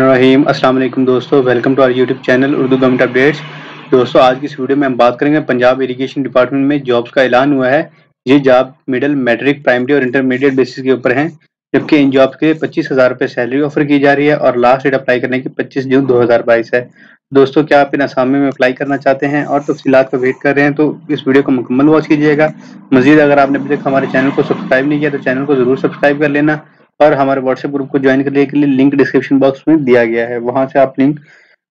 रहीम अस्सलाम वालेकुम दोस्तों, welcome to our YouTube channel Urdu government updates. दोस्तों, आज की इस वीडियो में हम बात करेंगे पंजाब इरिगेशन डिपार्टमेंट में जॉब्स का ऐलान हुआ है। ये जॉब मिडिल, मैट्रिक, प्राइमरी और इंटरमीडिएट बेसिस के ऊपर हैं, जबकि इन जॉब्स के लिए 25,000 रुपये सैलरी ऑफर की जा रही है और लास्ट डेट अप्लाई करने की 25 जून 2022 है। दोस्तों, क्या आप इन असामी में अप्लाई करना चाहते हैं और तफसीलात का वेट कर रहे हैं तो इस वीडियो को मुकम्मल वॉच कीजिएगा। मजीद अगर आपने अभी तक हमारे चैनल को सब्सक्राइब नहीं किया तो चैनल को जरूर सब्सक्राइब कर लेना और हमारे व्हाट्सएप ग्रुप को ज्वाइन करने के लिए लिंक डिस्क्रिप्शन बॉक्स में दिया गया है, वहां से आप लिंक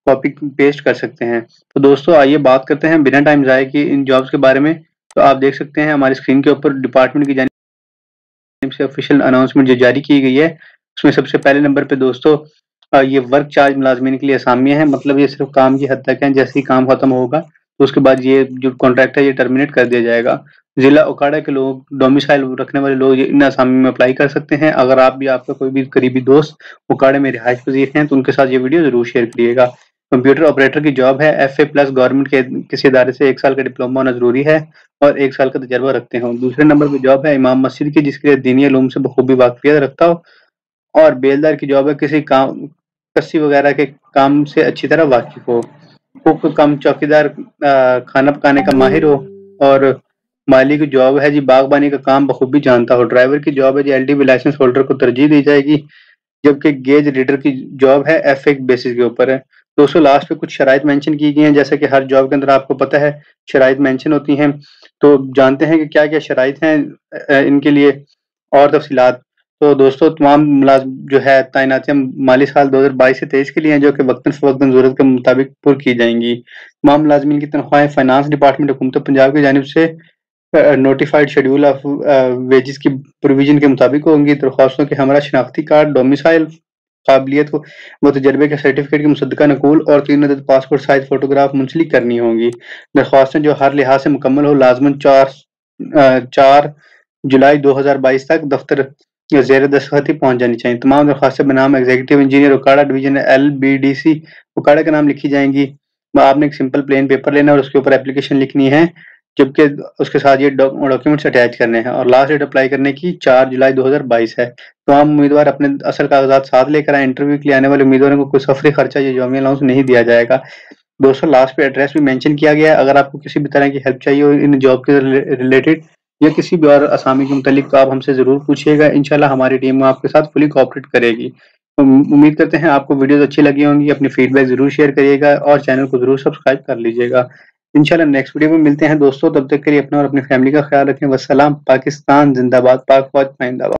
कॉपी पेस्ट कर सकते हैं। तो दोस्तों, आइए बात करते हैं बिना टाइम जाए कि इन जॉब्स के बारे में। तो आप देख सकते हैं हमारी स्क्रीन के ऊपर डिपार्टमेंट की जानिब से ऑफिशियल अनाउंसमेंट जो जारी की गई है, उसमें सबसे पहले नंबर पे दोस्तों ये वर्क चार्ज मुलाजमीन के लिए असामियां हैं। मतलब ये सिर्फ काम की हद तक है, जैसे ही काम खत्म होगा तो उसके बाद ये जो कॉन्ट्रैक्ट है ये टर्मिनेट कर दिया जाएगा। जिला उकाड़ा के लोग, डोमिसाइल रखने वाले लोग इन असामी में अप्लाई कर सकते हैं। अगर आप भी, आपका कोई भी करीबी दोस्त उकाड़े में रिहाइश पजीर हैं तो उनके साथ ये वीडियो जरूर शेयर करिएगा। कंप्यूटर ऑपरेटर की जॉब है। FA प्लस गवर्नमेंट के किसी इदारे से 1 साल का डिप्लोमा होना जरूरी है और 1 साल का तजर्बा रखते हो। दूसरे नंबर पे जॉब है इमाम मस्जिद की, जिसके लिए दीनी इल्म से बखूबी वाकफियत रखता हो। और बेलदार की जॉब है, किसी काम, कस्सी वगैरह के काम से अच्छी तरह वाकिफ हो। कुक कम चौकीदार, खाना पकाने का माहिर हो। और माली की जॉब है जी, बागबानी का काम बखूबी जानता हो। ड्राइवर की जॉब है जी, LDV लाइसेंस होल्डर को तरजीह दी जाएगी। जबकि गेज रीडर की जॉब है, FA बेसिस के ऊपर है। दोस्तों, लास्ट पे कुछ शराइत मेंशन की गई हैं, जैसे कि हर जॉब के अंदर आपको पता है शराइत मेंशन होती हैं। तो जानते हैं कि क्या क्या शराइत हैं इनके लिए और तफसीलात। तो दोस्तों, तमाम जो है तैनातियां माली साल 2022 से 23 के लिए हैं, जो कि वक्तन फवक्तन जरूरत के मुताबिक पुर की जाएंगी। तमाम मुलाजमीन की तनख्वाहें फाइनेंस डिपार्टमेंट हुकूमत पंजाब की जानिब से नोटिफाइड शेड्यूल ऑफ वेजेस की प्रोविजन के मुताबिक होंगी। दरख्वास्तों के हमरा शनाख्ती कार्ड, डोमिसाइल, काबिलियत को व तजर्बे के सर्टिफिकेट की मुसद्दका नकूल और 3 अदद पासपोर्ट साइज फोटोग्राफ मुंसलिक करनी होंगी। दरख्वास्तें जो हर लिहाज से मुकम्मल हो, लाजमन 4 जुलाई 2022 तक दफ्तर ज़ेर दस्तखत पहुंच जानी चाहिए। तमाम दरख्वास्तें बनाम एग्जीक्यूटिव इंजीनियर उकाड़ा डिवीजन LBDC उकाड़ा का नाम लिखी जाएंगी। आपने एक सिंपल प्लेन पेपर लेना है और उसके ऊपर एप्लीकेशन लिखनी है, जबकि उसके साथ ये डॉक्यूमेंट्स अटैच करने हैं। और लास्ट डेट अप्लाई करने की 4 जुलाई 2022 है। तो हम उम्मीदवार अपने असल कागजात साथ लेकर आए। इंटरव्यू के लिए आने वाले उम्मीदवारों को कोई सफरी खर्चा या जॉब अलाउंस नहीं दिया जाएगा। दोस्तों, लास्ट पे एड्रेस भी मेंशन किया गया है। अगर आपको किसी भी तरह की हेल्प चाहिए हो इन जॉब के रिलेटेड या किसी भी और असामी के मुतालिक, तो आप हमसे जरूर पूछिएगा। इंशाल्लाह हमारी टीम आपके साथ फुली कोऑपरेट करेगी। उम्मीद करते हैं आपको वीडियोस अच्छी लगी होंगी। अपनी फीडबैक जरूर शेयर करिएगा और चैनल को जरूर सब्सक्राइब कर लीजिएगा। इंशाल्लाह नेक्स्ट वीडियो में मिलते हैं दोस्तों। तब तक के लिए अपना और अपनी फैमिली का ख्याल रखें। वस्सलाम। पाकिस्तान जिंदाबाद। पाक फौज जिंदाबाद।